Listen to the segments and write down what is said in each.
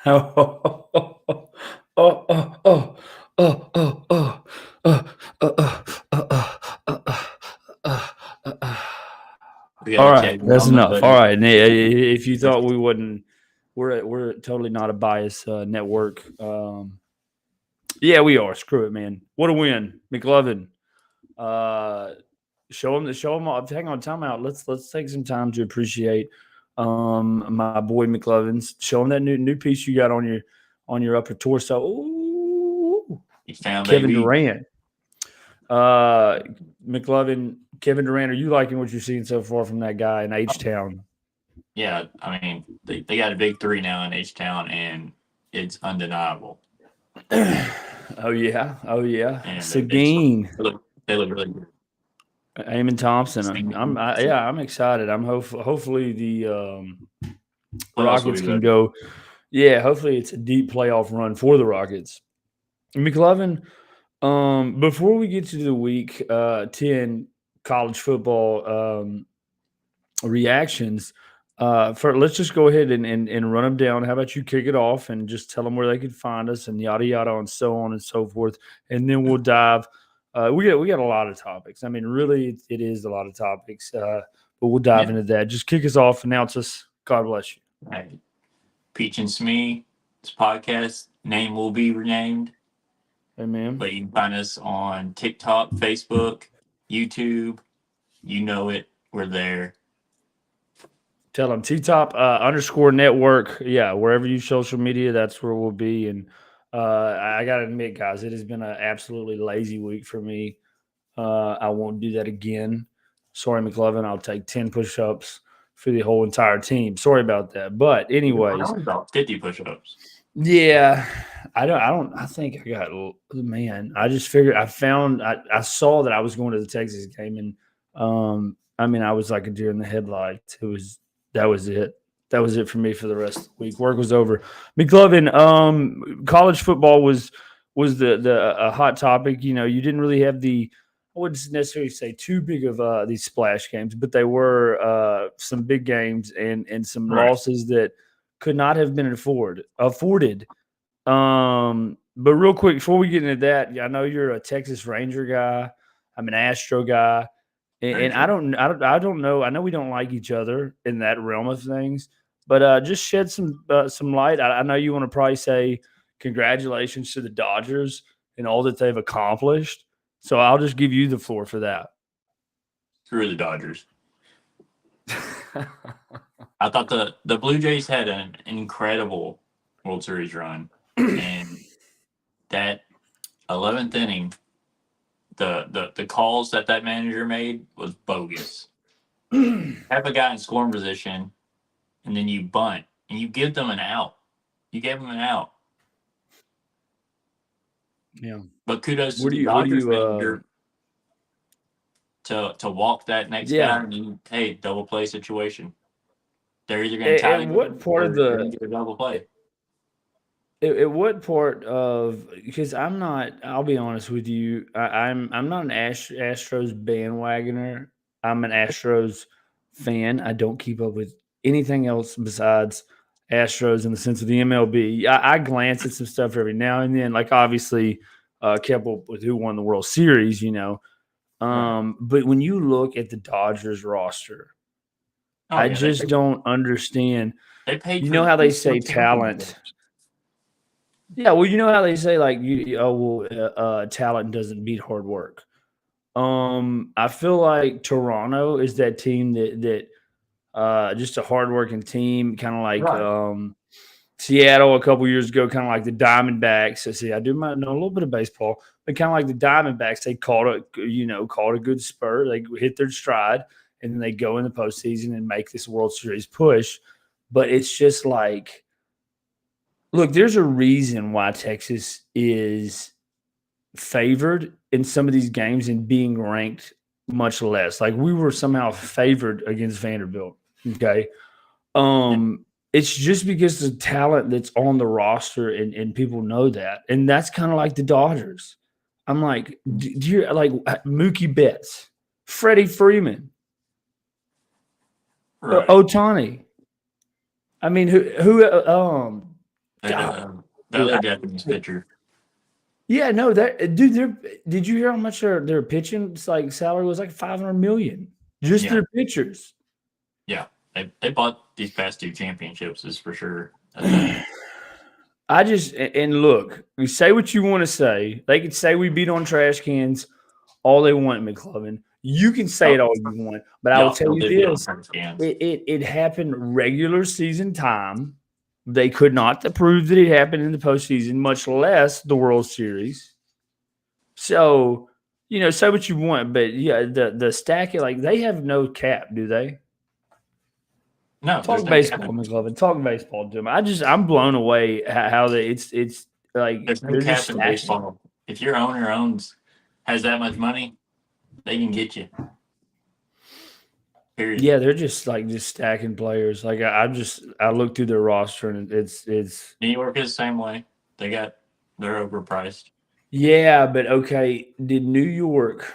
Oh, oh, oh, oh, oh, oh, oh, oh, oh, We got All to right, check in that's on my enough. All buddy. right, if you thought we wouldn't, we're totally not a biased network. Yeah, we are. Screw it, man. What a win, McLovin. Uh, show him. Hang on, time out. Let's take some time to appreciate my boy McLovin's. Show him that new piece you got on your upper torso. Ooh, He found Kevin AB. Durant. Uh, McLovin, Kevin Durant. Are you liking what you're seeing so far from that guy in H Town? Yeah, I mean, they got a big three now in H Town, and it's undeniable. Oh yeah, oh yeah. And Seguin, they look really good. Eamon Thompson. So, Yeah, I'm excited. Hopefully the playoffs will Rockets be can better. go. Yeah, hopefully it's a deep playoff run for the Rockets. McLovin, before we get to the week 10 college football reactions, let's just go ahead and run them down. How about you kick it off and just tell them where they can find us and yada yada and so on and so forth, and then we'll dive. We got a lot of topics. I mean, really, it is a lot of topics, but we'll dive Yeah. into that. Just kick us off, announce us. God bless you. Hey, Peach and Smee, this podcast name will be renamed, Amen. but you can find us on TikTok, Facebook, YouTube. You know it. We're there. Tell them TTOP underscore network. Yeah, wherever you social media, that's where we'll be. And I got to admit, guys, it has been an absolutely lazy week for me. I won't do that again. Sorry, McLovin. I'll take 10 push ups for the whole entire team. Sorry about that. But, anyways, Only about 50 push-ups. yeah, I think I got, man, I just figured I saw that I was going to the Texas game. And, I mean, I was like a deer in the headlights. That was it. That was it for me for the rest of the week. Work was over. McLovin, college football was the a hot topic. You know, you didn't really have I wouldn't necessarily say too big of these splash games, but they were some big games and some Right. losses that could not have been afforded. But real quick before we get into that, I know you're a Texas Ranger guy. I'm an Astro guy. Very And true. I don't know. I know we don't like each other in that realm of things, but just shed some light. I know you want to probably say congratulations to the Dodgers and all that they've accomplished. So I'll just give you the floor for that. Screw the Dodgers. I thought the Blue Jays had an incredible World Series run, and that 11th inning, the calls that manager made was bogus. Have a guy in scoring position, and then you bunt, and you give them an out. You gave them an out. Yeah. But kudos to What do the you? What do Dodgers you? manager to walk that next guy, Yeah. and then, hey, double play situation. They're either going to tie the And what game part or of they're going the? to get a double play. At what part of? Because I'm not. I'll be honest with you. I'm not an Astros bandwagoner. I'm an Astros fan. I don't keep up with anything else besides Astros in the sense of the MLB. I glance at some stuff every now and then. Like obviously, kept up with who won the World Series. You know. Right. But when you look at the Dodgers roster, Oh, I yeah. just don't understand. They paid You for know how they four say talent. championships. Yeah, well, you know how they say like talent doesn't beat hard work. I feel like Toronto is that team that just a hardworking team, kind of like Right. Seattle a couple years ago, kind of like the Diamondbacks. So, see, I do know a little bit of baseball, but kind of like the Diamondbacks, they called a good spur. They hit their stride, and then they go in the postseason and make this World Series push. But it's just like, look, there's a reason why Texas is favored in some of these games and being ranked much less. Like we were somehow favored against Vanderbilt. Okay. Yeah. It's just because the talent that's on the roster and people know that. And that's kind of like the Dodgers. I'm like, do you like Mookie Betts, Freddie Freeman, Right. Otani? I mean, who The other Japanese pitcher. Yeah, no, that dude. Did you hear how much their pitching salary was? Like $500 million, just their pitchers. Yeah, they bought these past 2 championships is for sure. And look, you say what you want to say. They could say we beat on trash cans all they want, McLovin. You can say it all you want, but I will tell you this: it happened regular season time. They could not prove that it happened in the postseason, much less the World Series. So, say what you want, but yeah, the stack it they have no cap, do they? No, talk baseball, McLovin. Talk baseball to him. I'm blown away how it's like there's no cap in baseball. If your owner has that much money, they can get you. Period. Yeah, they're just stacking players. Like I look through their roster and it's New York is the same way. They're overpriced. Yeah, but okay, did New York?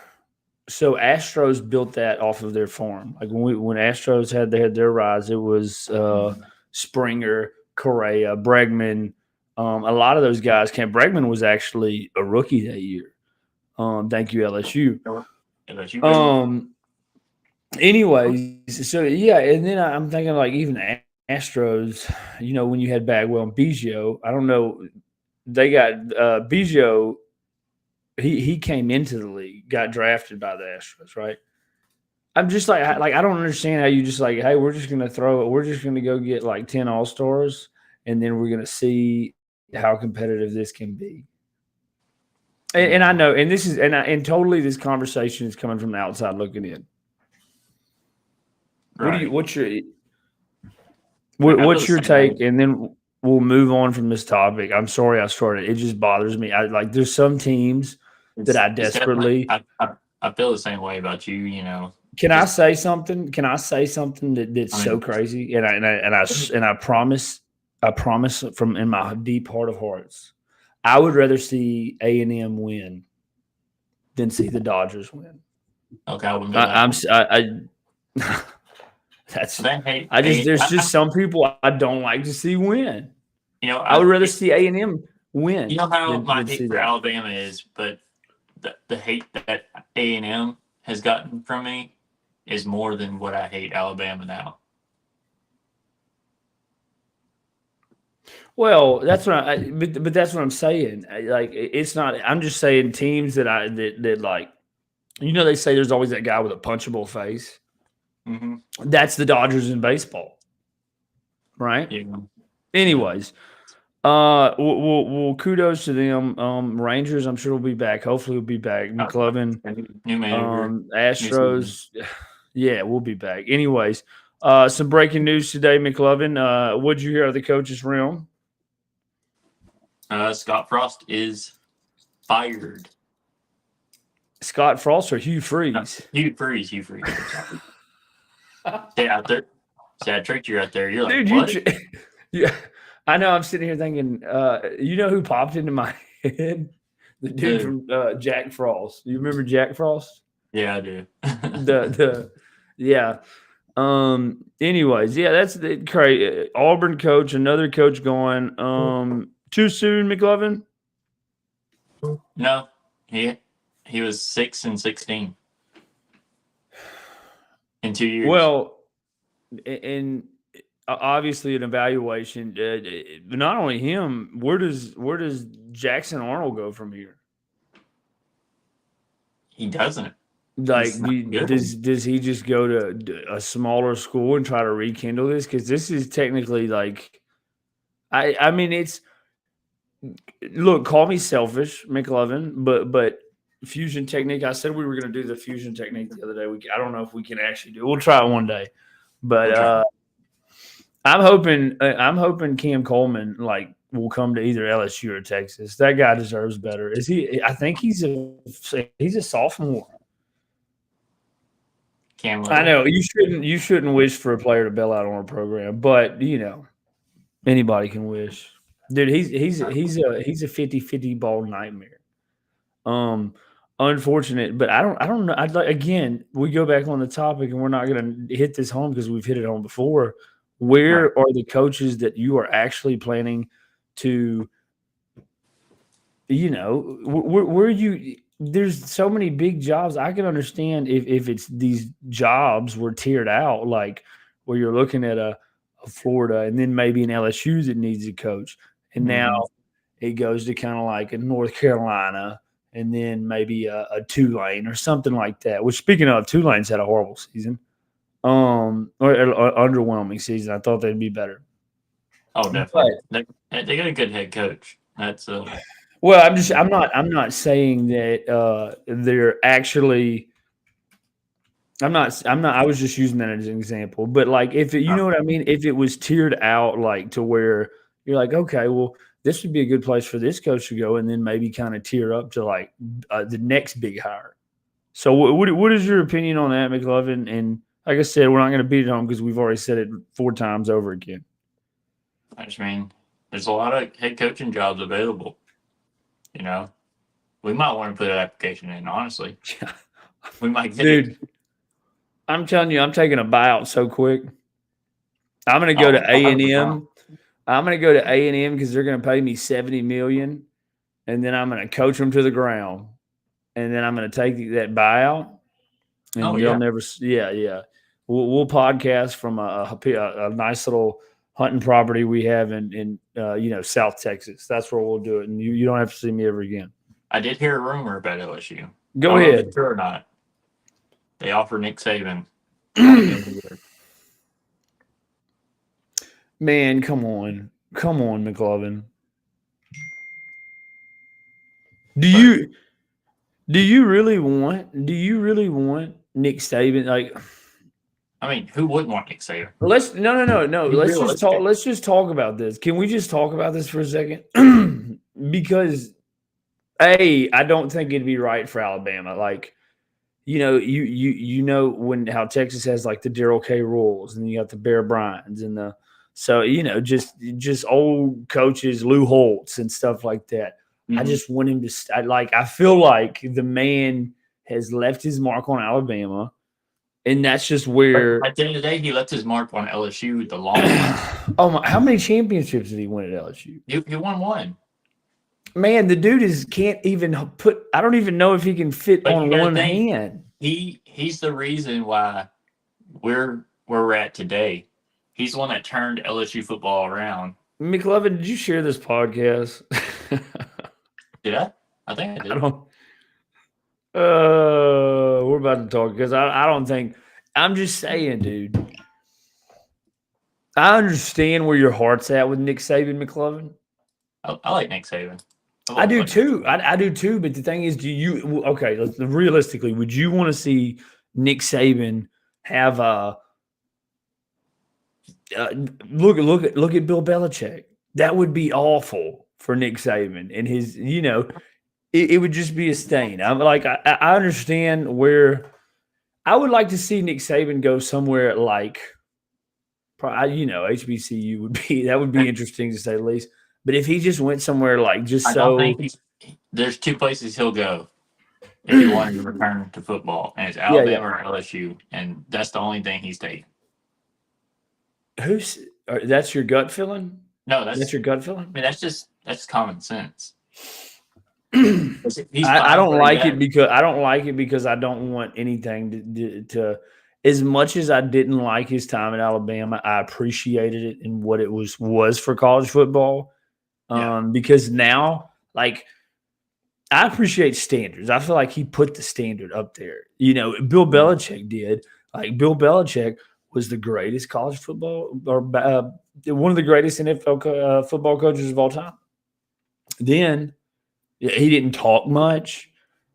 So Astros built that off of their farm. Like when Astros had their rise, it was Springer, Correa, Bregman. A lot of those guys came. Bregman was actually a rookie that year. Thank you, LSU. Anyways, so yeah, and then I'm thinking even Astros, when you had Bagwell and Biggio, I don't know, they got Biggio. He came into the league, got drafted by the Astros, right? I'm just I don't understand how you just hey, we're just gonna throw it. We're just gonna go get 10 All-Stars, and then we're gonna see how competitive this can be. And I know, and this is and totally this conversation is coming from the outside looking in. Right. What's your take? And then we'll move on from this topic. I'm sorry I started. It just bothers me. There's some teams that I desperately. I feel the same way about you. Can I say something? Can I say something that's so crazy? And I promise from in my deep heart of hearts, I would rather see A&M win than see the Dodgers win. Okay, there's just some people I don't like to see win. I would rather see A&M win. You know how my hate for Alabama is, but the hate that A&M has gotten from me is more than what I hate Alabama now. Well, that's what but that's what I'm saying. It's not. I'm just saying teams that they say there's always that guy with a punchable face. Mm-hmm. That's the Dodgers in baseball, right? Yeah. Anyways, well, kudos to them. Rangers, I'm sure will be back. Hopefully, we'll be back. McLovin, new manager, Astros, yeah, we'll be back. Anyways, some breaking news today, McLovin. What'd you hear of the coach's realm? Scott Frost is fired. Scott Frost or Hugh Freeze? Hugh Freeze. Stay out there. See, I tricked you out there. You're like, dude, what? Yeah, I know. I'm sitting here thinking, you know who popped into my head? The dude from Jack Frost. You remember Jack Frost? Yeah, I do. Yeah. Anyways, yeah, that's the crazy Auburn coach. Another coach going. Too soon, McLovin? No, he was 6-16 in 2 years. Well, and obviously an evaluation. Not only him. Where does Jackson Arnold go from here? He doesn't. Does he just go to a smaller school and try to rekindle this? Because this is technically I mean it's. Look, call me selfish, McLovin, but fusion technique. I said we were going to do the fusion technique the other day. I don't know if we can actually do it. We'll try it one day. But I'm hoping Cam Coleman will come to either LSU or Texas. That guy deserves better. Is he? I think he's a sophomore. Cam, I know you shouldn't wish for a player to bail out on a program, but anybody can wish. Dude, he's a 50-50 ball nightmare. Unfortunate, but I don't know. Again, we go back on the topic, and we're not going to hit this home because we've hit it home before. Where are the coaches that you are actually planning to, where you there's so many big jobs. I can understand if it's these jobs were tiered out, like where you're looking at a Florida and then maybe an LSU that needs a coach. And now it goes to kind of like a North Carolina and then maybe a Tulane or something like that. Which, speaking of, Tulane's had a horrible season, or underwhelming season. I thought they'd be better. Oh, definitely. They got a good head coach. That's well, I'm not saying that they're actually. I was just using that as an example, but like if it, you know what I mean, if it was tiered out like to where you're like, okay, well, this would be a good place for this coach to go, and then maybe kind of tier up to like the next big hire. So, what is your opinion on that, McLovin? And like I said, we're not going to beat it home because we've already said it 4 times over again. I just mean, there's a lot of head coaching jobs available. We might want to put an application in. Honestly, we might get Dude, it. I'm telling you, I'm taking a buyout so quick. I'm going to go to A&M. I'm going to go to A&M because they're going to pay me $70 million, and then I'm going to coach them to the ground, and then I'm going to take that buyout, and they'll never. Yeah. We'll podcast from a nice little hunting property we have in South Texas. That's where we'll do it, and you don't have to see me ever again. I did hear a rumor about LSU. Go ahead. True or not? They offer Nick Saban. Man, come on, McLovin. Do you really want Nick Saban? Like, I mean, who wouldn't want Nick Saban? No. Let's just talk about this. Can we just talk about this for a second? Because I don't think it'd be right for Alabama. Like, how Texas has like the Darrell K. Rules, and you got the Bear Bryans and just old coaches, Lou Holtz and stuff like that. I just want him to I feel like the man has left his mark on Alabama, and that's just where. But at the end of the day, he left his mark on LSU the longest. Oh my! How many championships did he win at LSU? He won 1. Man, the dude can't even put. I don't even know if he can fit on one hand. He's the reason why we're where we're at today. He's the one that turned LSU football around. McLovin, did you share this podcast? Did I? I think I did. I don't. We're about to talk because I don't think. I'm just saying, dude. I understand where your heart's at with Nick Saban, McLovin. I like Nick Saban. I do too. I do too. But the thing is, realistically, would you want to see Nick Saban have a look at Bill Belichick? That would be awful for Nick Saban and his. It would just be a stain. I'm like, I understand where. I would like to see Nick Saban go somewhere like, HBCU would be interesting to say the least. But if he just went somewhere like there's 2 places he'll go if he wanted to return to football, and it's Alabama or LSU, and that's the only thing he's taking. That's your gut feeling? No, that's your gut feeling. I mean, that's common sense. I don't like it because I don't want anything to. As much as I didn't like his time at Alabama, I appreciated it in what it was for college football. Because now, like, I appreciate standards. I feel like he put the standard up there. Bill Belichick did. Like, Bill Belichick was the greatest college football or one of the greatest NFL football coaches of all time. Then he didn't talk much,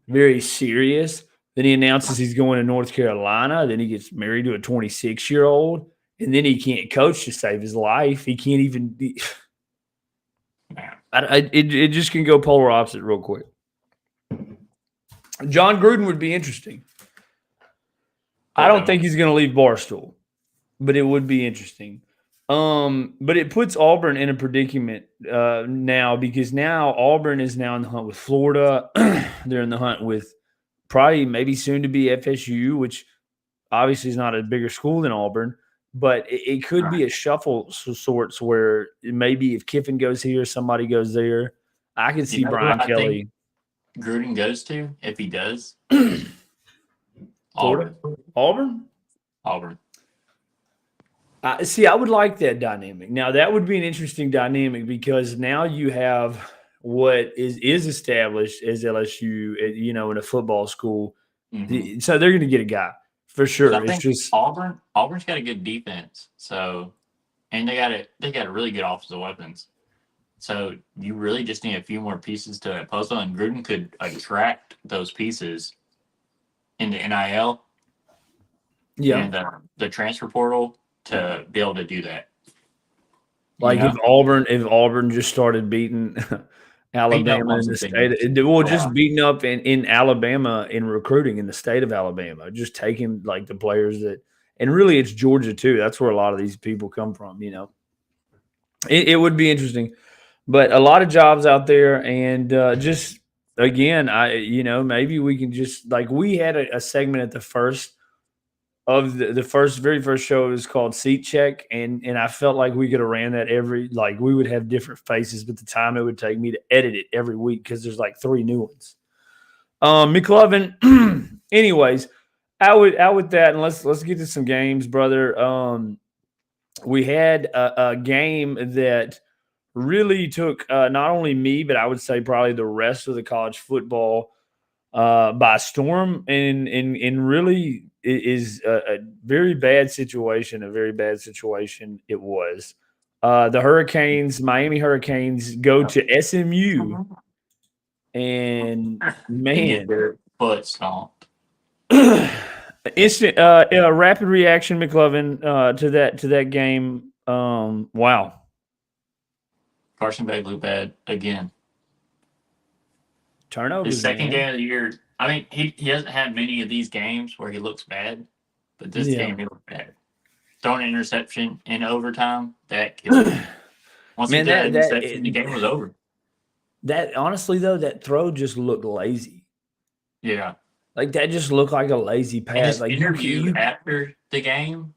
very serious. Then he announces he's going to North Carolina. Then he gets married to a 26-year-old. And then he can't coach to save his life. He can't even be. It just can go polar opposite real quick. John Gruden would be interesting. I don't think he's going to leave Barstool, but it would be interesting. But it puts Auburn in a predicament now because now Auburn is now in the hunt with Florida. They're in the hunt with maybe soon to be FSU, which obviously is not a bigger school than Auburn. but it could be a shuffle sorts where maybe if Kiffin goes here, somebody goes there. I could see You know who Brian I Kelly. think Gruden goes to if he does? Florida? Auburn? Auburn. See, I would like that dynamic. Now, that would be an interesting dynamic because now you have what is established as LSU, in a football school. Mm-hmm. So they're going to get a guy for sure. I It's think just Auburn's got a good defense, and they got a really good offensive weapons. So you really just need a few more pieces to that puzzle, and Gruden could attract those pieces into NIL and the transfer portal to be able to do that. Like if Auburn just started beating Alabama in the state, just beating up in Alabama in recruiting in the state of Alabama, just taking like the players and really it's Georgia too. That's where a lot of these people come from. It would be interesting, but a lot of jobs out there, and just again, maybe we can just like we had a segment at the first of the very first show is called Seat Check, and I felt like we could have ran that we would have different faces, but the time it would take me to edit it every week because there's like 3 new ones. McLovin, anyways, out with that, and let's get to some games, brother. We had a game that really took not only me, but I would say probably the rest of the college football by storm, and really is a very bad situation. A very bad situation it was. The Miami Hurricanes, go to SMU, and man, get their butt stomped. Instant rapid reaction, McLovin, to that game. Wow. Carson Beck looked bad again. Turnovers. His second game of the year. I mean, he hasn't had many of these games where he looks bad, but this game he looked bad. Throwing an interception in overtime, that killed him. Once he threw that interception, the game was over. That honestly though, that throw just looked lazy. Yeah. Like that just looked like a lazy pass. And his like interview after the game,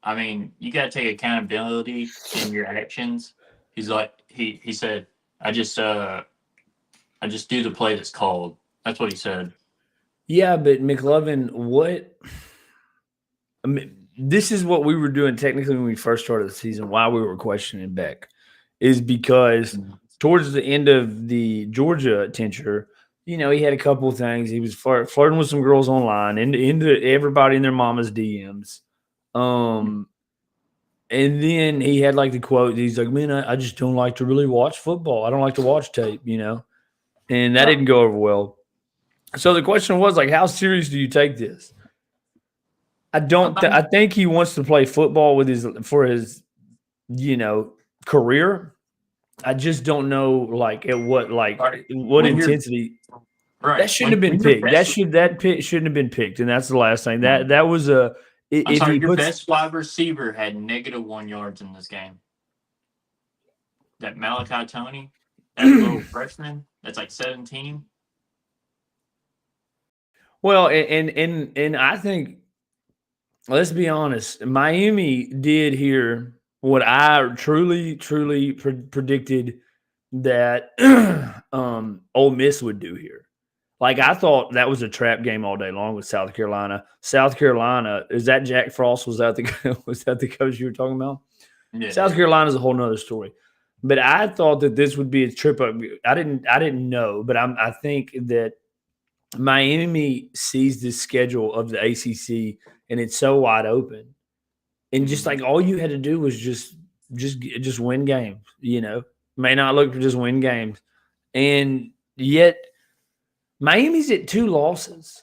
I mean, you got to take accountability in your actions. He's like, he said, I just do the play that's called. That's what he said. Yeah, but McLovin, this is what we were doing technically when we first started the season. Why we were questioning Beck is because towards the end of the Georgia tenure, he had a couple of things. He was flirting with some girls online, into everybody in their mama's DMs. And then he had like the quote. He's like, "Man, I just don't like to really watch football. I don't like to watch tape, and that didn't go over well. So the question was like, how serious do you take this? I think he wants to play football for his career. I just don't know like at what intensity. Right. That shouldn't have been picked. That pick shouldn't have been picked, and that's the last thing. That was a. Your best wide receiver had -1 yards in this game. That Malachi Tony, that little freshman, that's like 17. Well, and I think, let's be honest, Miami did here what I truly predicted that Ole Miss would do here. Like I thought that was a trap game all day long with South Carolina. South Carolina, is that Jack Frost? Was that the coach you were talking about? Yeah. South Carolina is a whole nother story. But I thought that this would be a trip up. I didn't know, but I think that Miami sees this schedule of the ACC and it's so wide open, and just like all you had to do was just win games. May not look for just win games, and yet Miami's at 2 losses.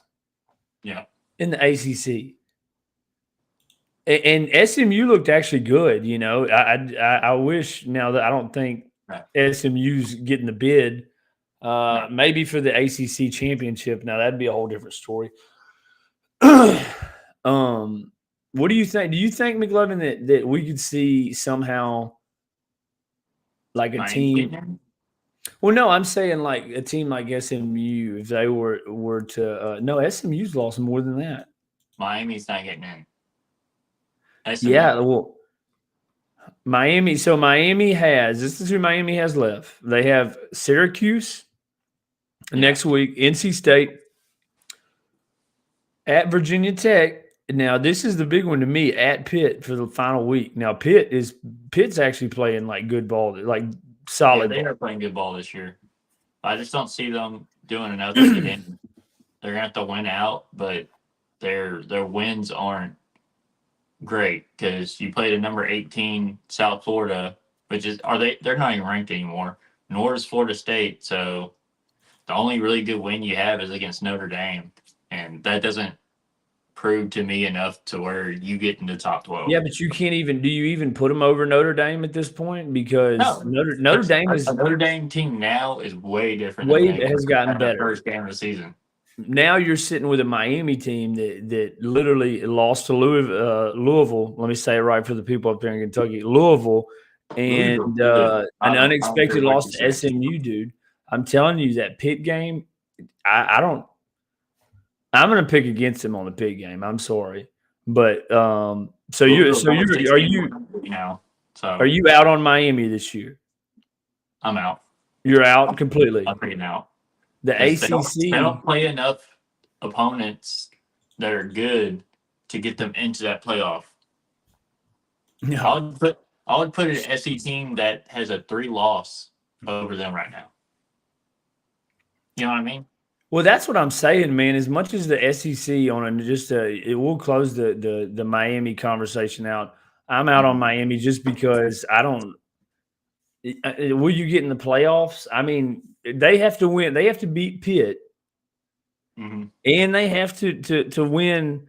Yeah, in the ACC. And SMU looked actually good. I wish now that I don't think SMU's getting the bid. Maybe for the ACC championship. Now that'd be a whole different story. What do you think? Do you think, McLovin, that we could see somehow like a team? Well, no, I'm saying like a team like SMU, if they were to no, SMU's lost more than that. Miami's not getting in. SMU. Yeah, well, Miami. So Miami has this is who Miami has left. They have Syracuse next week, NC State, at Virginia Tech. Now this is the big one to me. At Pitt for the final week. Now Pitt's actually playing like good ball, like solid. They are playing good ball this year. I just don't see them doing enough to get in. They're gonna have to win out, but their wins aren't great because you played a number 18 South Florida, which is they're not even ranked anymore. Nor is Florida State. So the only really good win you have is against Notre Dame, and that doesn't prove to me enough to where you get in the top 12. Yeah, but you can't even. Do you even put them over Notre Dame at this point? Because No. Notre Dame is A Notre Dame team now is way different. has gotten better. First game of the season. Now you're sitting with a Miami team that literally lost to Louisville. Let me say it right for the people up there in Kentucky, Louisville, and an unexpected loss to SMU, dude. I'm telling you that Pitt game. I don't. I'm going to pick against him on the Pitt game. I'm sorry, but are you out on Miami this year? I'm out. You're out completely. I'm pretty out. The ACC. They don't play enough opponents that are good to get them into that playoff. No. I would put an SEC team that has a 3-loss over them right now. You know what I mean? Well, that's what I'm saying, man. As much as the SEC it will close the Miami conversation out. I'm out on Miami just because I don't. Will you get in the playoffs? I mean, they have to win. They have to beat Pitt, and they have to win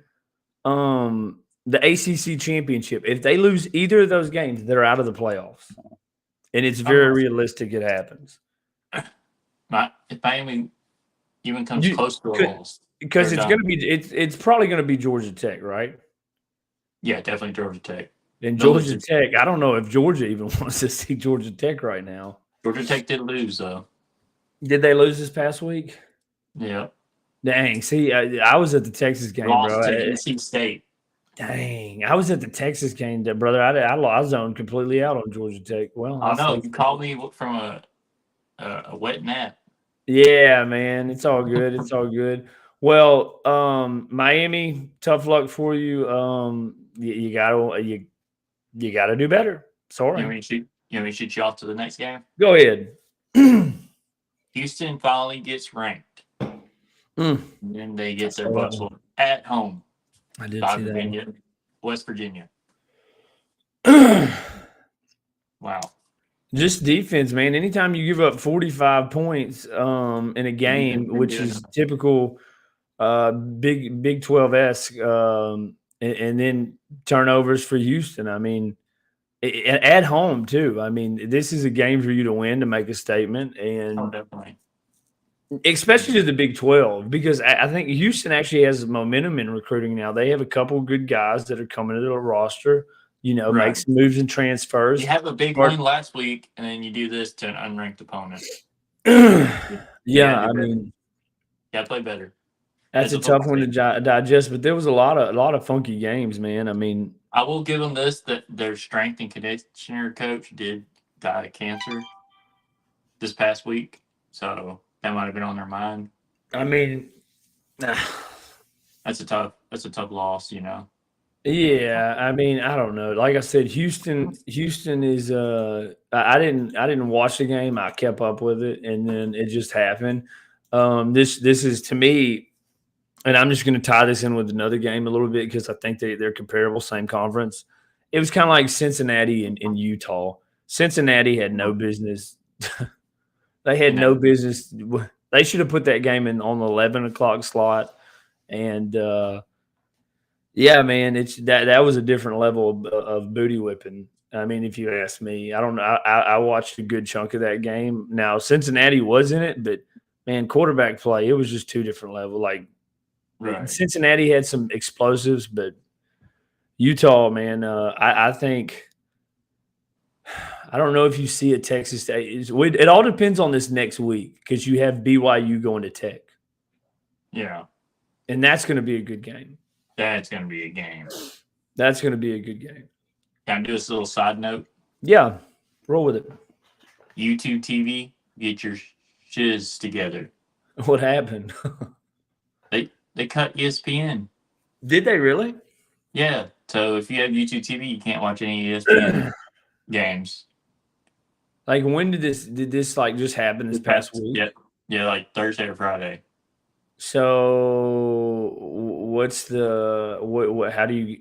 the ACC championship. If they lose either of those games, they're out of the playoffs, and it's very realistic it happens. If Miami even comes close to a loss, because it's probably going to be Georgia Tech, right? Yeah, definitely Georgia Tech. And Georgia Tech, I don't know if Georgia even wants to see Georgia Tech right now. Georgia Tech did lose, though. Did they lose this past week? Yeah. Dang. See, I was at the Texas game, Lost bro. to NC State. Dang. I was at the Texas game, brother. I zoned completely out on Georgia Tech. Well, I know. You called me from a wet nap. Yeah, man. It's all good. It's all good. Well, Miami, tough luck for you. You gotta do better. Sorry. You want me to shoot you off to the next game? Go ahead. Houston finally gets ranked. And then they get their butts whooped at home. I did by see Virginia, West Virginia. that. Wow. Just defense, man. Anytime you give up 45 points in a game, which is typical Big 12-esque, and then turnovers for Houston. I mean, at home too. I mean, this is a game for you to win to make a statement, and definitely, especially to the Big 12, because I think Houston actually has momentum in recruiting now. They have a couple good guys that are coming to the roster. Make some moves and transfers. You have a big win last week, and then you do this to an unranked opponent. Yeah, I mean, yeah, play better. That's a tough one to digest, but there was a lot of funky games, man. I mean, I will give them this: that their strength and conditioner coach did die of cancer this past week, so that might have been on their mind. I mean, that's a tough loss, Yeah, I mean, I don't know. Like I said, Houston is I didn't watch the game. I kept up with it, and then it just happened. This is, to me, and I'm just going to tie this in with another game a little bit because I think they're comparable, same conference. It was kind of like Cincinnati and Utah. Cincinnati had no business. They had no business. They should have put that game in on the 11 o'clock slot, and yeah, man, that was a different level of booty whipping. I mean, if you ask me, I don't know. I watched a good chunk of that game. Now, Cincinnati was in it, but man, quarterback play, it was just two different levels. Like Cincinnati had some explosives, but Utah, man, I think I don't know if you see a Texas State. It all depends on this next week because you have BYU going to Tech. Yeah, and that's going to be a good game. That's going to be a game. That's going to be a good game. Can I do this little side note? Yeah, roll with it. YouTube TV, get your shiz together. What happened? They cut ESPN. Did they really? Yeah. So if you have YouTube TV, you can't watch any ESPN games. Like, when did this like just happen this past week? Yeah, like Thursday or Friday. So what's the what how do you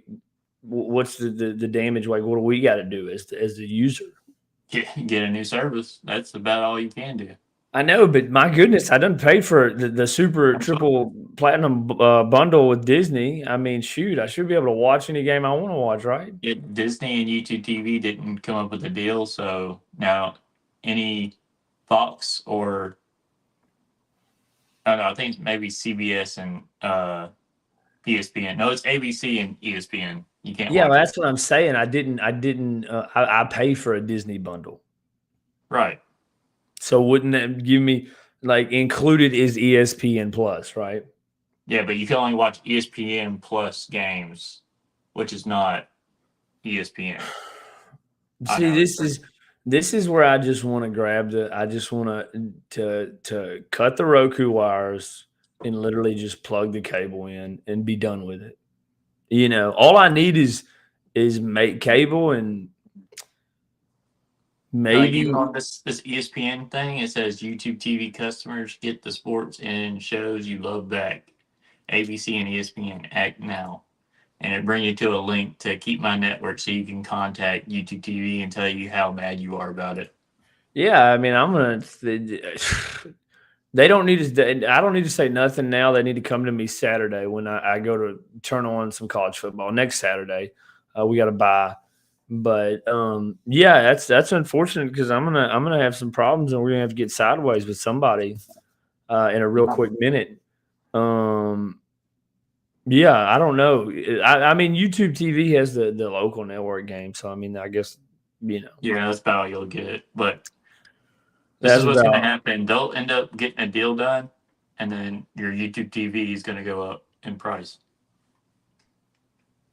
what's the damage? Like, what do we got to do as the user? Get a new service. That's about all you can do. I know, but my goodness, I done paid for the super triple platinum bundle with Disney. I mean, shoot, I should be able to watch any game I want to watch, right? Yeah, Disney and YouTube TV didn't come up with a deal, so now any Fox or I don't know, I think maybe CBS and ESPN. No, it's ABC and ESPN. You can't. Yeah, watch well, that's what I'm saying. I didn't. I pay for a Disney bundle, right. so wouldn't that give me like included is ESPN Plus, right? Yeah, but you can only watch ESPN Plus games, which is not ESPN. See, this is where I just want to grab the. I just want to cut the Roku wires and literally just plug the cable in and be done with it. You know, all I need is make cable and maybe even on this ESPN thing, it says YouTube TV customers get the sports and shows you love back. ABC and ESPN act now. And it brings you to a link to Keep My Network so you can contact YouTube TV and tell you how mad you are about it. Yeah, I mean, I'm gonna. They don't need to. I don't need to say nothing now. They need to come to me Saturday when I go to turn on some college football next Saturday. We got to buy, but yeah, that's unfortunate because I'm gonna have some problems and we're gonna have to get sideways with somebody in a real quick minute. Yeah, I don't know. I mean, YouTube TV has the local network game, so I mean, I guess Yeah, that's about all you'll get. But this is what's going to happen. They'll end up getting a deal done, and then your YouTube TV is going to go up in price.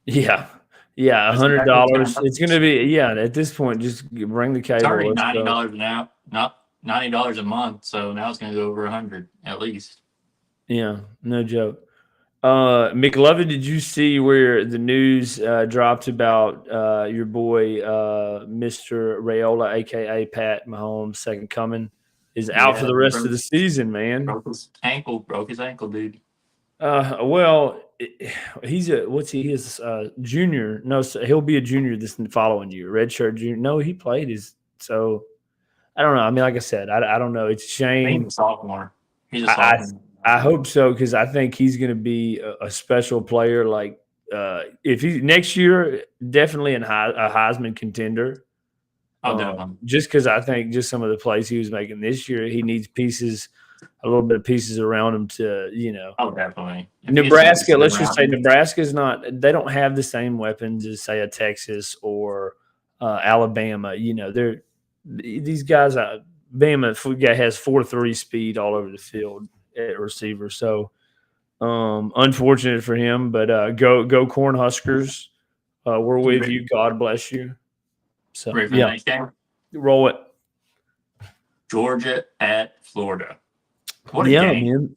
Yeah, $100. It's going to be at this point, just bring the cable. It's already $90 now, not $90 a month. So now it's going to go over $100 at least. Yeah, no joke. McLovin, did you see where the news dropped about your boy Mr. Rayola, aka Pat Mahomes' second coming, is out for the rest of the season, man? Broke his ankle, dude. Well, he's he is junior. No, so he'll be a junior this following year, redshirt junior. No, he played so I don't know. I mean, like I said, I don't know. It's a shame. He's a sophomore. He's a sophomore. I hope so because I think he's going to be a special player. Like if he next year, definitely a Heisman contender. Just because I think just some of the plays he was making this year, he needs a little bit of pieces around him to Oh, definitely. Nebraska. Let's just say Nebraska's not. They don't have the same weapons as say a Texas or Alabama. These guys. Bama has 4.3 speed all over the field at receiver. So unfortunate for him, but go Cornhuskers. We're with you. God bless you. So ready for the next game? Roll it. Georgia at Florida. What a game. Man.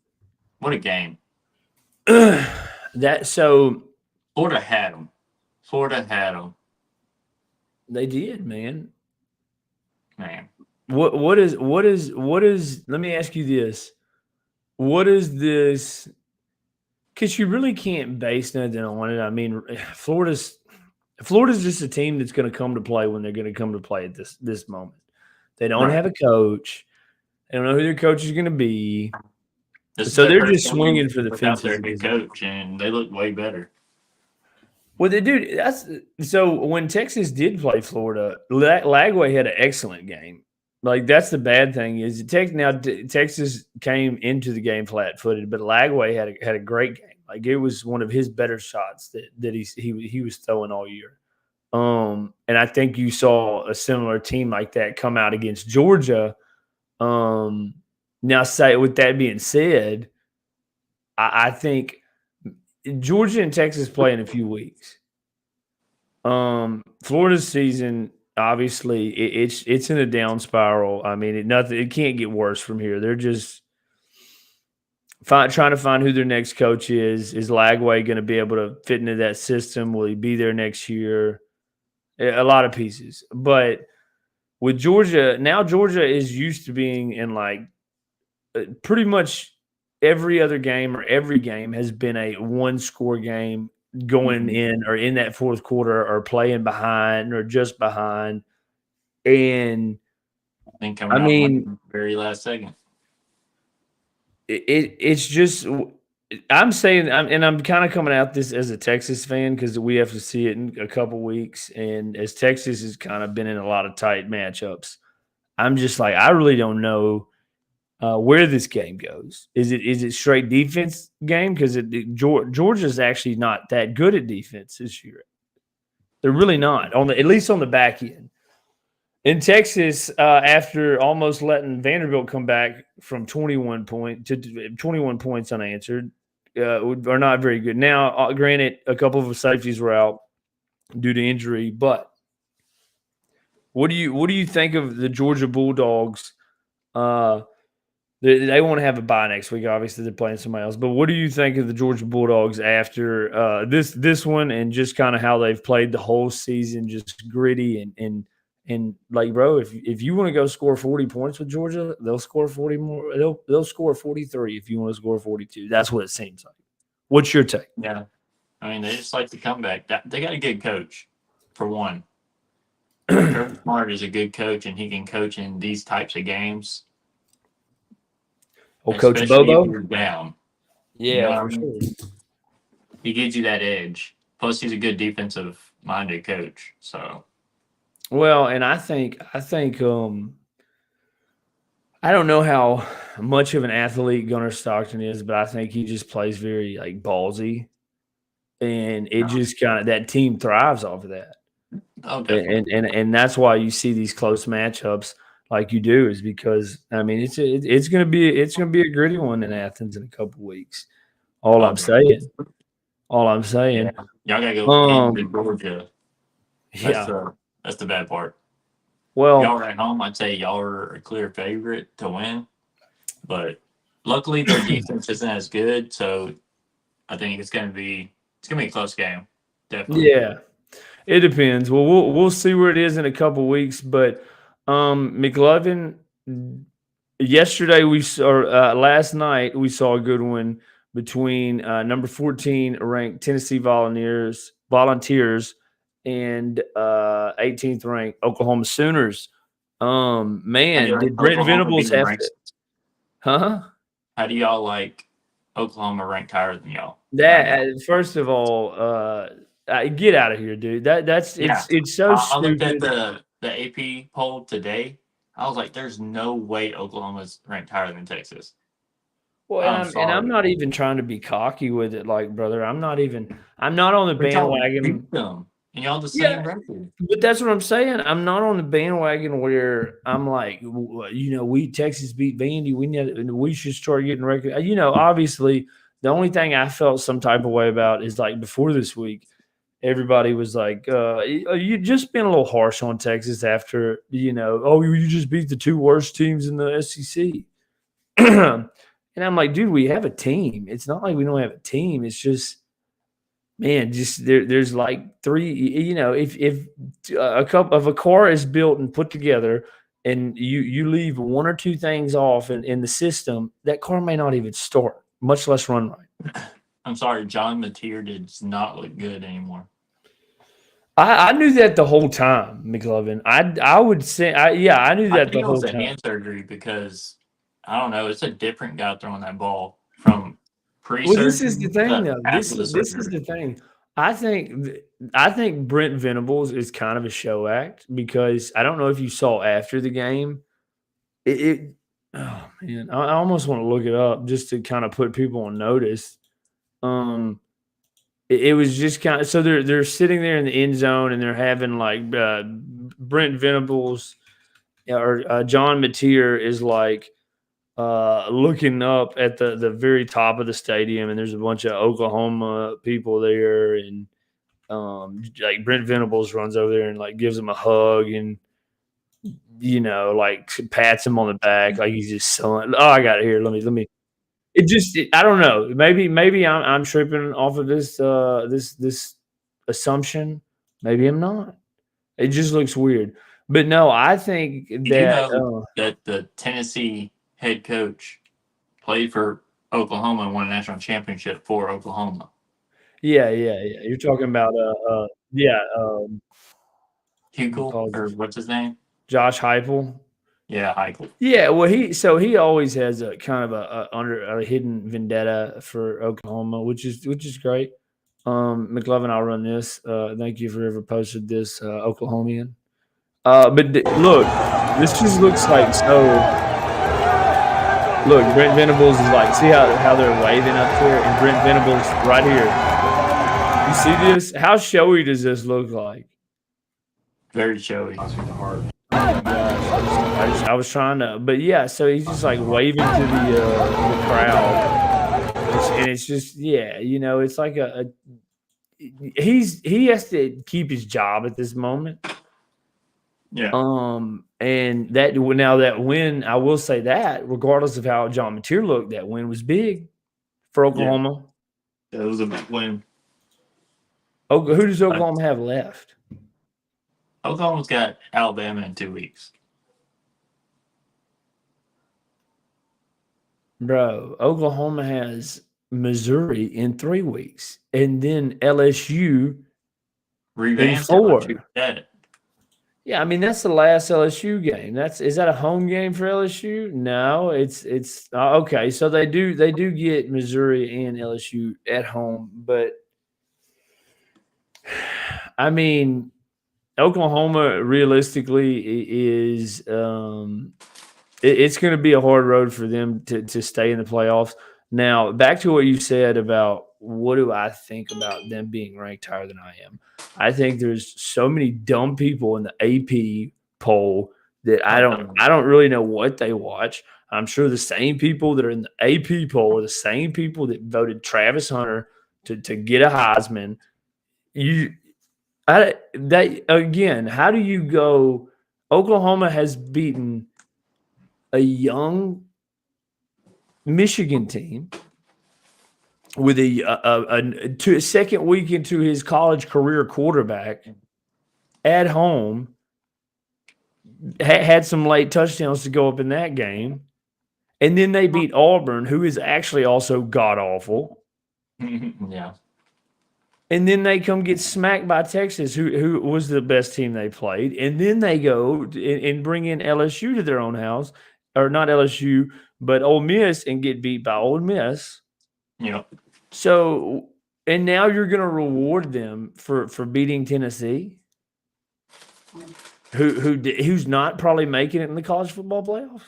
What a game. Florida had them. They did, man. Man. What is let me ask you this. What is this? Because you really can't base nothing on it. I mean, Florida's just a team that's going to come to play when they're going to come to play at this moment. They don't have a coach. They don't know who their coach is going to be. So they're just swinging for the fences. Their new coach, and they look way better. Well, they do. So when Texas did play Florida, Lagway had an excellent game. Like, that's the bad thing is Texas came into the game flat-footed, but Lagway had a great game. Like, it was one of his better shots that he was throwing all year. And I think you saw a similar team like that come out against Georgia. Now, with that being said, I think Georgia and Texas play in a few weeks. Florida's season, obviously, it's in a down spiral. I mean, it can't get worse from here. They're just trying to find who their next coach is. Is Lagway going to be able to fit into that system? Will he be there next year? A lot of pieces. But with Georgia, now Georgia is used to being in like pretty much every other game or every game has been a one score game going in or in that fourth quarter or playing behind or just behind. And Then coming I out mean, the very last second. it's just I'm saying, and I'm kind of coming out this as a Texas fan because we have to see it in a couple weeks. And as Texas has kind of been in a lot of tight matchups, I'm just like, I really don't know where this game goes. Is it straight defense game? Because Georgia's actually not that good at defense this year. They're really not at least on the back end. In Texas, after almost letting Vanderbilt come back from 21 points unanswered, are not very good. Now, granted, a couple of safeties were out due to injury, but what do you think of the Georgia Bulldogs? They won't have a bye next week. Obviously, they're playing somebody else. But what do you think of the Georgia Bulldogs after this one, and just kind of how they've played the whole season, just gritty and like, bro, if you want to go score 40 points with Georgia, they'll score 40 more. They'll score 43 if you want to score 42. That's what it seems like. What's your take? Yeah, I mean, they just like the comeback. They got a good coach, for one. Kirby Smart is a good coach, and he can coach in these types of games. Oh, Coach Especially Bobo? if you're down. Yeah, for sure. He gives you that edge. Plus, he's a good defensive-minded coach. So, well, and I think I don't know how much of an athlete Gunnar Stockton is, but I think he just plays very like ballsy, and it just kind of that team thrives off of that. oh, definitely. And that's why you see these close matchups like you do, is because I mean it's gonna be a gritty one in Athens in a couple weeks. All Oh, I'm saying. All I'm yeah. saying. Y'all gotta go into Georgia. Yeah. That's the bad part. Well, Y'all are at home. I'd say y'all are a clear favorite to win, but luckily their defense isn't as good. So I think it's gonna be a close game. Definitely. yeah. It depends. Well, we'll see where it is in a couple weeks. But McLovin, last night we saw a good one between number 14 ranked Tennessee Volunteers and 18th ranked Oklahoma Sooners. Man, did Brent Oklahoma Venables being have ranked? to? Huh? How do y'all like Oklahoma ranked higher than y'all? That first of all, get out of here, dude. Yeah. It's so I looked at stupid. the AP poll today. I was like, "There's no way Oklahoma's ranked higher than Texas." Well, I'm and I'm sorry, not even trying to be cocky with it, like, brother. I'm not on the but y'all bandwagon. beat them, and y'all the Yeah, same record. but that's what I'm saying. I'm not on the bandwagon where I'm like, we Texas beat Vandy. We should start getting record. Obviously, the only thing I felt some type of way about is like before this week, everybody was like, you just been a little harsh on Texas after, oh, you just beat the two worst teams in the SEC. And I'm like, dude, we have a team. It's not like we don't have a team. It's just, man, just there's like three, if a car is built and put together and you leave one or two things off in the system, that car may not even start, much less run right. I'm sorry, John Mateer does not look good anymore. I knew that the whole time, McLovin. I would say, I knew I that think the it was whole a time. hand surgery because I don't know. It's a different guy throwing that ball from Well, this is pre-surgery the thing, to though. after the This is surgery. the thing. I think Brent Venables is kind of a show act because I don't know if you saw after the game. It oh man, I almost want to look it up just to kind of put people on notice. Um, it was just kind of so they're sitting there in the end zone and they're having like Brent Venables or John Mateer is like looking up at the very top of the stadium, and there's a bunch of Oklahoma people there, and like Brent Venables runs over there and like gives him a hug and like pats him on the back like he's his son. Oh, I got it here. Let me. I don't know. Maybe I'm tripping off of this assumption. Maybe I'm not. It just looks weird. But no, I think Did you that know that the Tennessee head coach played for Oklahoma and won a national championship for Oklahoma? yeah. You're talking about yeah, Hugo, or what's his name? Josh Heupel. Yeah, Heichel. Yeah, well, he always has a kind of a hidden vendetta for Oklahoma, which is great. McLovin, I'll run this. Thank you for ever posted this, Oklahomian. Look, this just looks like so. Look, Brent Venables is like, see how they're waving up there, and Brent Venables right here. You see this? How showy does this look like? Very showy. I was trying to, but yeah. So he's just like waving to the crowd, and it's just it's like he has to keep his job at this moment. Yeah. And that win, I will say that regardless of how John Mateer looked, that win was big for Oklahoma. Yeah, it was a big win. Oh, who does Oklahoma have left? Oklahoma's got Alabama in 2 weeks. Bro, Oklahoma has Missouri in 3 weeks, and then LSU in 4. Yeah, I mean that's the last LSU game. Is that a home game for LSU? No, it's okay. So they do get Missouri and LSU at home, but I mean Oklahoma realistically is it's going to be a hard road for them to stay in the playoffs. Now, back to what you said about what do I think about them being ranked higher than I am. I think there's so many dumb people in the AP poll that I don't really know what they watch. I'm sure the same people that are in the AP poll are the same people that voted Travis Hunter to get a Heisman. How do you go? Oklahoma has beaten a young Michigan team with a second week into his college career quarterback at home, had some late touchdowns to go up in that game. And then they beat Auburn, who is actually also god-awful. Yeah. And then they come get smacked by Texas, who was the best team they played. And then they go and bring in LSU to their own house, or not LSU, but Ole Miss, and get beat by Ole Miss. Yeah. So, and now you're going to reward them for beating Tennessee, who's not probably making it in the college football playoffs.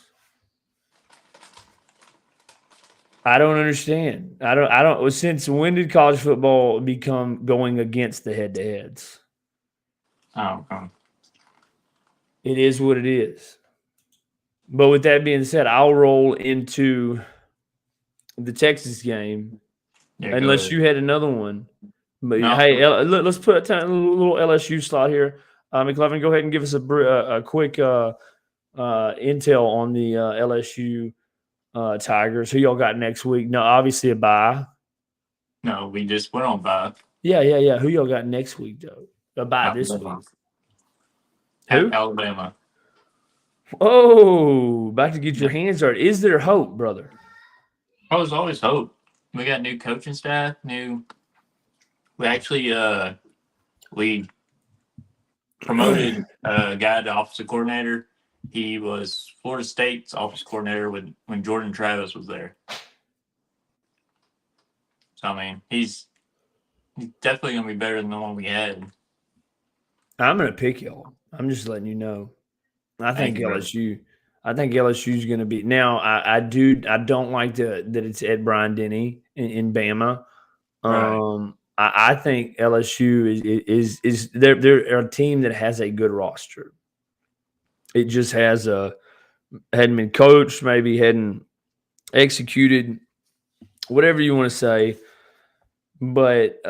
I don't understand. I don't. Since when did college football become going against the head-to-heads? Oh, It is what it is. But with that being said, I'll roll into the Texas game, unless you had another one. But no. Hey, let's put a little LSU slot here. McLovin, go ahead and give us a quick intel on the LSU Tigers. Who y'all got next week? No, obviously a bye. No, we just went on bye. Yeah. Who y'all got next week though? A bye this week. Who? Alabama. Oh, about to get your hands dirty. Is there hope, brother? Oh, there's always hope. We got new coaching staff. We actually we promoted a guy to offensive coordinator. He was Florida State's offensive coordinator when Jordan Travis was there. So I mean, he's definitely gonna be better than the one we had. I'm gonna pick y'all. I'm just letting you know. I think LSU. I think LSU is going to be now. I don't like that it's Ed Brian Denny in Bama. Right. I think LSU is they're a team that has a good roster. It just hadn't been coached, maybe hadn't executed, whatever you want to say. But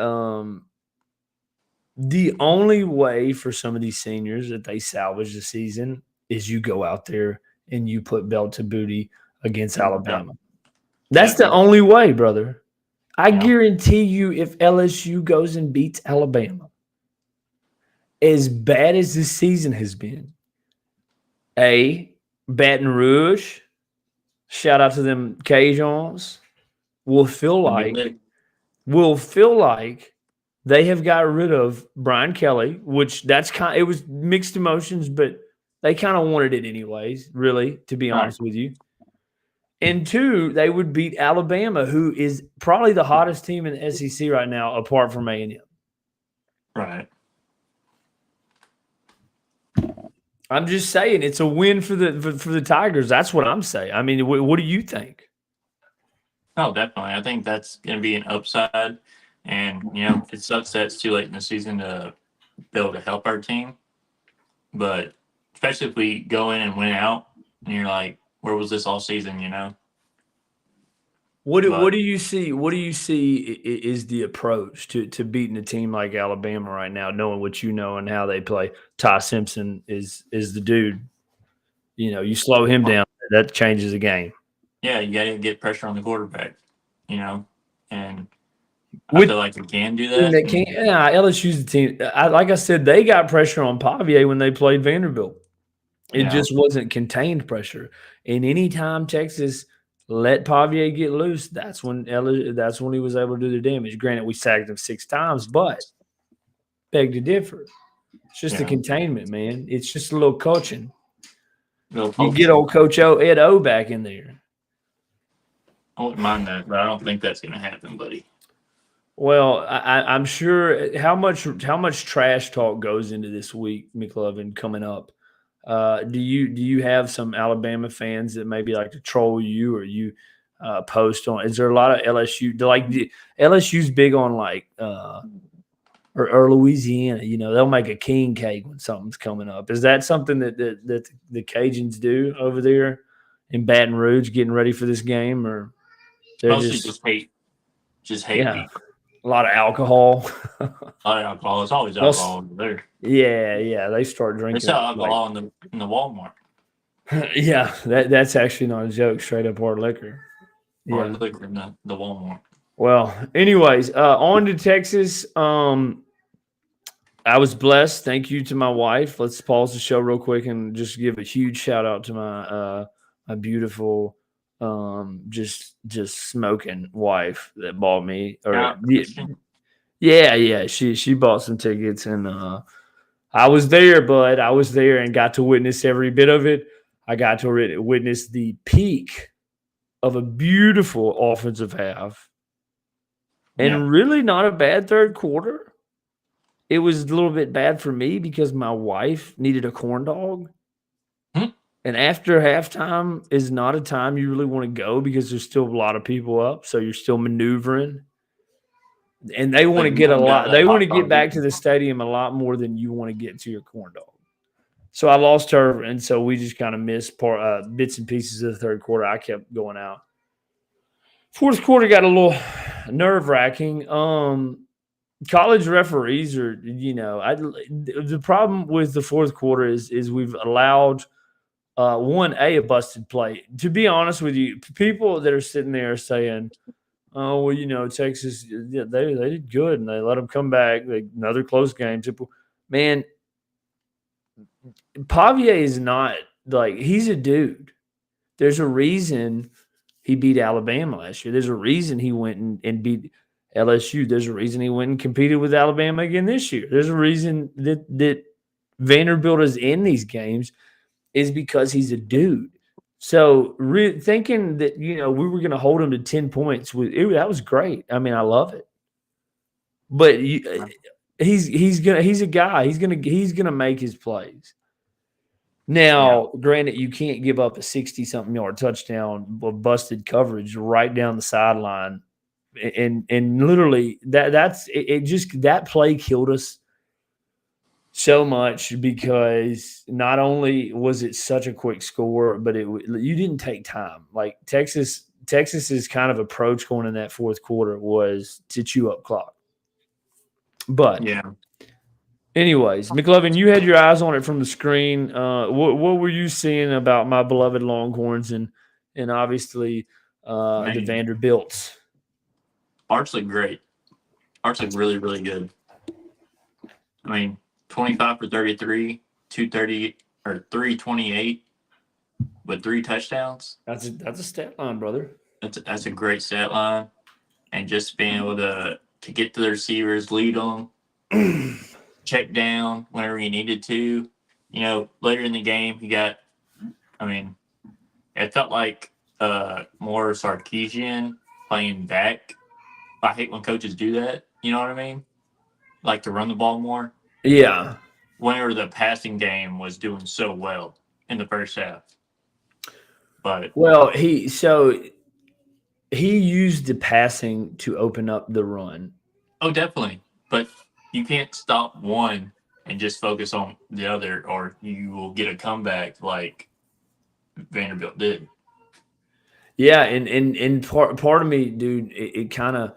The only way for some of these seniors that they salvage the season is you go out there and you put belt to booty against Alabama. That's the only way, brother. I guarantee you, if LSU goes and beats Alabama, as bad as this season has been, Baton Rouge, shout out to them Cajuns, will feel like they have got rid of Brian Kelly, which it was mixed emotions, but they kind of wanted it anyways, really, to be honest with you. And 2, they would beat Alabama, who is probably the hottest team in the SEC right now, apart from A&M. Right. I'm just saying it's a win for the Tigers. That's what I'm saying. I mean, what do you think? Oh, definitely. I think that's going to be an upside. And, it sucks that it's too late in the season to be able to help our team. But especially if we go in and win out, and you're like, where was this all season, What do you see? What do you see is the approach to beating a team like Alabama right now, knowing what you know and how they play? Ty Simpson is the dude. You slow him down, that changes the game. Yeah, you got to get pressure on the quarterback, and I feel like we can do that. LSU's the team. Like I said, they got pressure on Pavier when they played Vanderbilt. It just wasn't contained pressure. And anytime Texas let Pavier get loose, that's when he was able to do the damage. Granted, we sacked him 6 times, but beg to differ. It's just the containment, man. It's just a little coaching. You get old Coach Ed O back in there. I wouldn't mind that, but I don't think that's going to happen, buddy. Well, I'm sure how much trash talk goes into this week, McLovin, coming up. Do you have some Alabama fans that maybe like to troll you, or you post on? Is there a lot of LSU? LSU's big on or Louisiana? They'll make a king cake when something's coming up. Is that something that the Cajuns do over there in Baton Rouge, getting ready for this game, or they're mostly just hate people? A lot of alcohol. A lot of alcohol. It's always alcohol over there. Yeah. They start drinking. They sell alcohol in the Walmart. Yeah, that's actually not a joke. Straight up hard liquor. Hard liquor in the Walmart. Well, anyways, on to Texas. I was blessed. Thank you to my wife. Let's pause the show real quick and just give a huge shout out to my beautiful just smoking wife that bought me. She bought some tickets, and I was there, bud. I was there and got to witness every bit of it. I got to witness the peak of a beautiful offensive half, and really not a bad third quarter. It was a little bit bad for me because my wife needed a corn dog. And after halftime is not a time you really want to go because there's still a lot of people up. So you're still maneuvering. And they want to get they want to get back to the stadium a lot more than you want to get to your corn dog. So I lost her. And so we just kind of missed bits and pieces of the third quarter. I kept going out. Fourth quarter got a little nerve wracking. College referees are, the problem with the fourth quarter is we've allowed a busted play. To be honest with you, people that are sitting there saying, "Oh, well, Texas, they did good and they let them come back. Another close game." Man, Pavier is not he's a dude. There's a reason he beat Alabama last year. There's a reason he went and beat LSU. There's a reason he went and competed with Alabama again this year. There's a reason that Vanderbilt is in these games. Is because he's a dude. So thinking that, we were going to hold him to 10 points, that was great. I mean, I love it. But he's a guy. He's gonna make his plays. Now, granted, you can't give up a 60-something yard touchdown of busted coverage right down the sideline. And literally that play killed us so much because not only was it such a quick score, but you didn't take time. Like Texas's kind of approach going in that fourth quarter was to chew up clock. But Anyways, McLovin, you had your eyes on it from the screen. What were you seeing about my beloved Longhorns and obviously the Man, Vanderbilts? Arts look great. Arts look really, really good. I mean, 25 for 33, 230 or 328 with 3 touchdowns. That's a stat line, brother. That's a great stat line, and just being able to get to the receivers, lead them, check down whenever you needed to. You know, later in the game, he got. I mean, it felt like more Sarkeesian playing back. I hate when coaches do that. You know what I mean? Like to run the ball more. Yeah. Whenever the passing game was doing so well in the first half. But Well, he used the passing to open up the run. oh, definitely. But you can't stop one and just focus on the other, or you will get a comeback like Vanderbilt did. Yeah, and part of me, dude, it kind of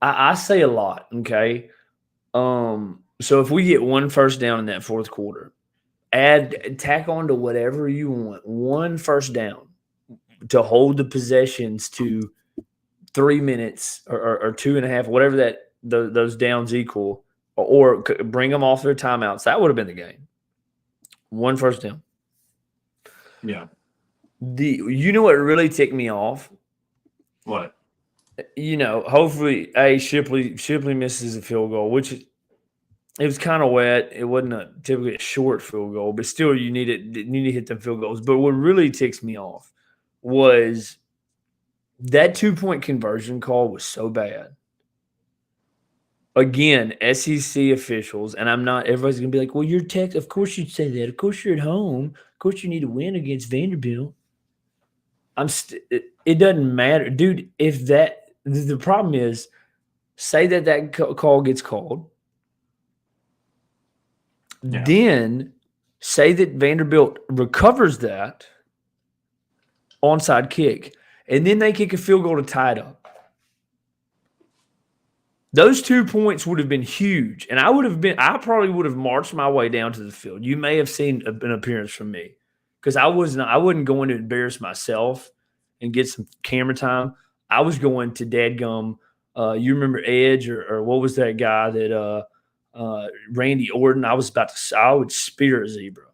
I say a lot, okay? So if we get one first down in that fourth quarter, tack on to whatever you want, one first down to hold the possessions to 3 minutes or 2.5, whatever those downs equal, or bring them off their timeouts. That would have been the game. One first down. Yeah. You know what really ticked me off? What? You know, hopefully, Shipley misses a field goal, which it was kind of wet. It wasn't typically a short field goal, but still, you need to hit the field goals. But what really ticks me off was that 2-point conversion call was so bad. Again, SEC officials, and I'm not. Everybody's gonna be like, "Well, you're Texas. Of course you'd say that. Of course you're at home. Of course you need to win against Vanderbilt." It doesn't matter, dude. If the problem is, say that call gets called, Yeah. then say that Vanderbilt recovers that onside kick, and then they kick a field goal to tie it up. Those 2 points would have been huge, and I probably would have marched my way down to the field. You may have seen an appearance from me because I wasn't going to embarrass myself and get some camera time. I was going to dadgum. You remember Edge or what was that guy that Randy Orton? I would spear a zebra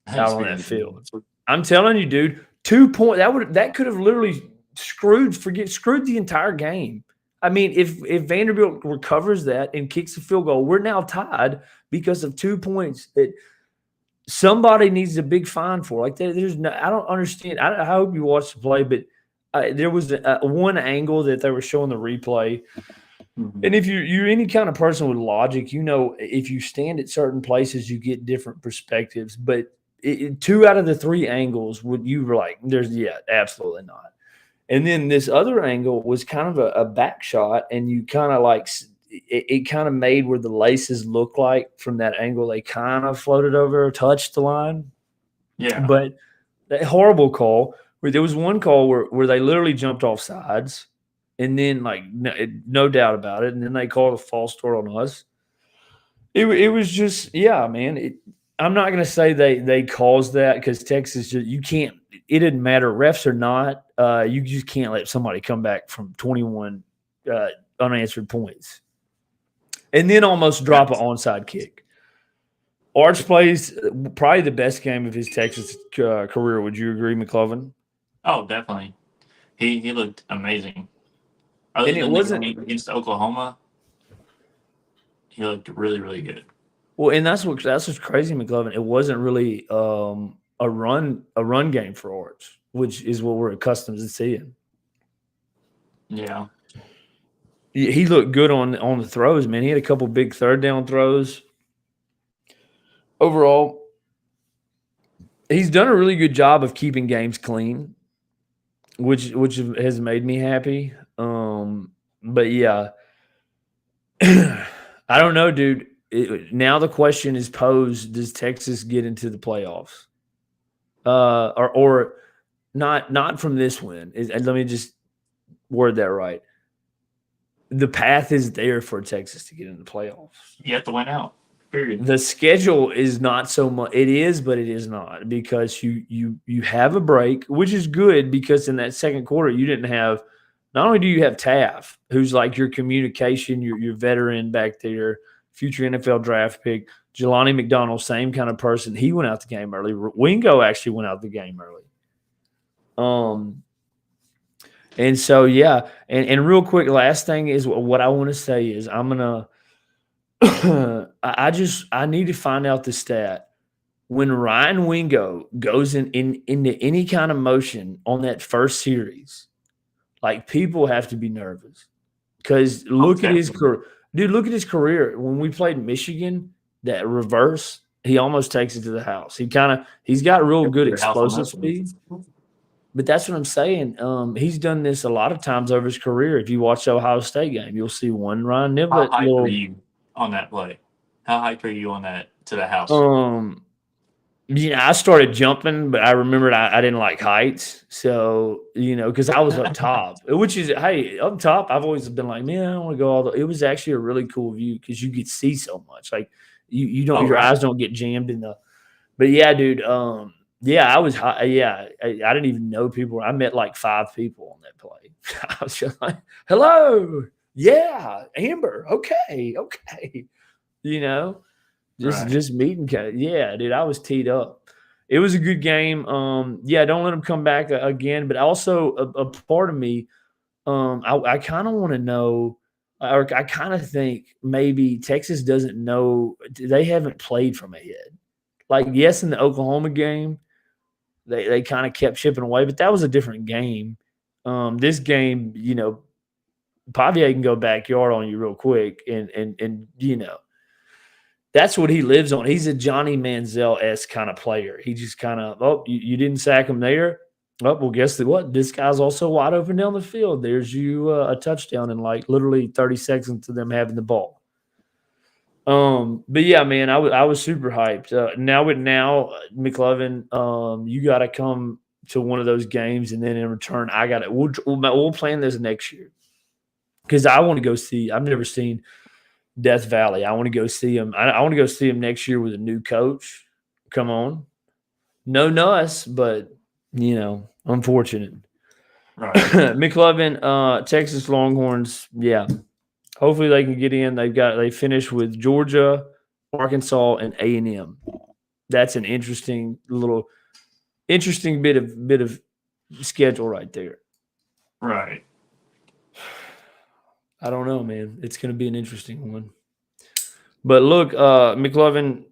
out on that field. I'm telling you, dude, 2 point that could have literally screwed the entire game. I mean, if Vanderbilt recovers that and kicks a field goal, we're now tied because of 2 points that somebody needs a big fine for. Like there's no, I don't understand. I hope you watched the play, but there was one angle that they were showing the replay. Mm-hmm. And if you're any kind of person with logic, you know, if you stand at certain places, you get different perspectives. But 2 out of the 3 angles, you were like, absolutely not. And then this other angle was kind of a back shot, and you kind of like it kind of made where the laces look like from that angle. They kind of floated over, touched the line. Yeah. But that horrible call, where there was one call where they literally jumped off sides, and then like no doubt about it, and then they called a false start on us. It was just man. I'm not going to say they caused that because Texas you can't. It didn't matter refs or not. You just can't let somebody come back from 21 unanswered points and then almost drop an onside kick. Arch plays probably the best game of his Texas career. Would you agree, McLovin? Oh, definitely. He looked amazing. Other And it than wasn't the game against Oklahoma, he looked really, really good. well, and that's what's crazy, McLovin. It wasn't really a run game for Arch, which is what we're accustomed to seeing. Yeah. He looked good on the throws, man. He had a couple big third down throws. Overall, he's done a really good job of keeping games clean, which has made me happy. But yeah, I don't know, dude. Now the question is posed: does Texas get into the playoffs? Or not from this win? Let me just word that right. The path is there for Texas to get in the playoffs. You have to win out. Period. The schedule is not so much. It is, but it is not, because you have a break, which is good, because in that second quarter you didn't have. Not only do you have Taff, who's like your communication, your veteran back there, future NFL draft pick. Jelani McDonald, same kind of person. He went out the game early. Wingo actually went out the game early. And so yeah, and real quick, last thing is what I want to say is I'm gonna. I need to find out the stat when Ryan Wingo goes into any kind of motion on that first series. Like, people have to be nervous, because look at his career, dude. Look at his career. When we played Michigan, that reverse, he almost takes it to the house. He's got real good explosive speed. But that's what I'm saying. He's done this a lot of times over his career. If you watch the Ohio State game, you'll see one Ryan Niblett. How hyped are you on that play? How hyped are you on that to the house? I started jumping, but I remembered I didn't like heights. So, because I was up top, which is, hey, up top, I've always been like, man, I don't want to go all the. It was actually a really cool view, because you could see so much. Like, you don't, your eyes don't get jammed in the. But yeah, dude. Yeah, I was high. Yeah, I didn't even know people. I met like 5 people on that play. I was just like, hello. Yeah, Amber. Okay. Just meeting. Yeah, dude, I was teed up. It was a good game. Yeah, don't let them come back again. But also, a part of me, I kind of want to know, or I kind of think maybe Texas doesn't know. They haven't played from ahead. Like, yes, in the Oklahoma game, they kind of kept chipping away, but that was a different game. This game, Pavia can go backyard on you real quick, and that's what he lives on. He's a Johnny Manziel-esque kind of player. He just kind of, you didn't sack him there. Oh, well, guess what? This guy's also wide open down the field. There's you a touchdown in like literally 30 seconds to them having the ball. But yeah, man, I was super hyped. Now McLovin, you got to come to one of those games, and then in return, I got it. We'll plan this next year, because I want to go see. I've never seen Death Valley. I want to go see him. I want to go see him next year with a new coach. Come on, no nuss, but unfortunate. Right. McLovin, Texas Longhorns. Yeah. Hopefully they can get in. They finished with Georgia, Arkansas, and A&M. That's an interesting bit of schedule right there. Right. I don't know, man. It's going to be an interesting one. But look, McLovin,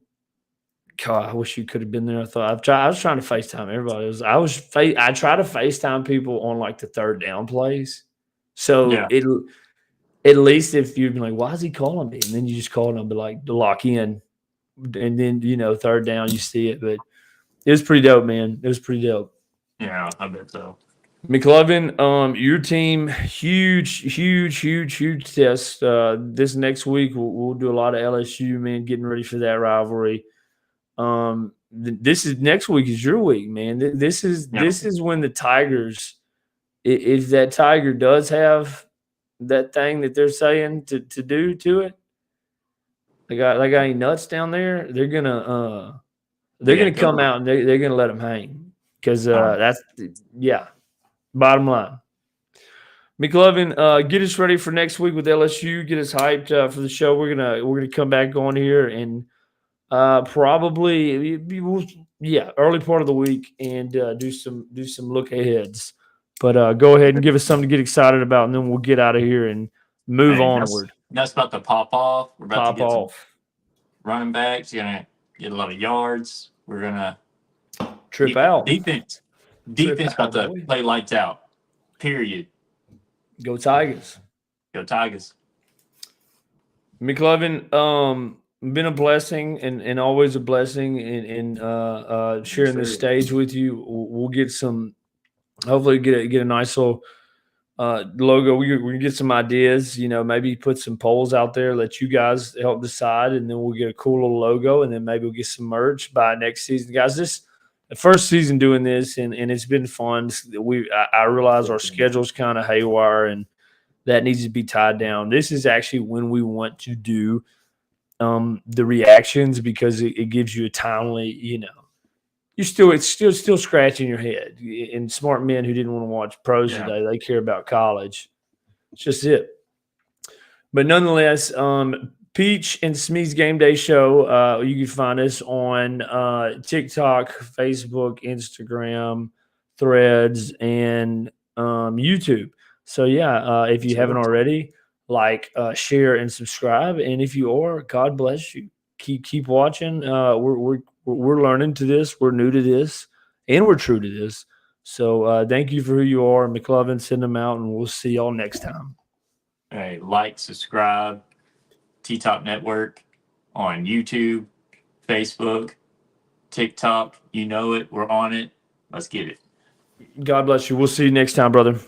God, I wish you could have been there. I was trying to FaceTime everybody. I try to FaceTime people on like the third down plays. So at least if you'd be like, why is he calling me? And then you just call him and be like, to lock in. And then, third down, you see it. But it was pretty dope, man. It was pretty dope. Yeah, I bet so. McLovin, your team, huge test. This next week, we'll do a lot of LSU, man, getting ready for that rivalry. Next week is your week, man. This is when the Tigers, if that Tiger does have that thing that they're saying to do to it, they got any nuts down there, they're gonna come out and they're gonna let them hang, because that's bottom line. McLovin, get us ready for next week with LSU. Get us hyped for the show. We're gonna come back on here and probably early part of the week and do some look aheads. But go ahead and give us something to get excited about, and then we'll get out of here and move onward. That's about to pop off. We're about to get some running backs. You're gonna get a lot of yards. We're gonna trip out. Defense about to play lights out. Period. Go Tigers. Go Tigers. McLovin, been a blessing and always a blessing in sharing this stage with you. We'll get some. Hopefully get a nice little logo. We can get some ideas, maybe put some polls out there, let you guys help decide, and then we'll get a cool little logo, and then maybe we'll get some merch by next season. Guys, this the first season doing this, and it's been fun. I realize our schedule's kind of haywire, and that needs to be tied down. This is actually when we want to do the reactions because it gives you a timely, it's still scratching your head. And smart men who didn't want to watch pros today, they care about college. It's just it. But nonetheless, Peach and Smee's Game Day Show. You can find us on TikTok, Facebook, Instagram, Threads, and YouTube. So yeah, if you haven't already, share, and subscribe. And if you are, God bless you. Keep watching. We're learning to this. We're new to this, and we're true to this. So thank you for who you are, McLovin. Send them out, and we'll see y'all next time. Hey, like, subscribe, TTOP Network on YouTube, Facebook, TikTok. You know it. We're on it. Let's get it. God bless you. We'll see you next time, brother.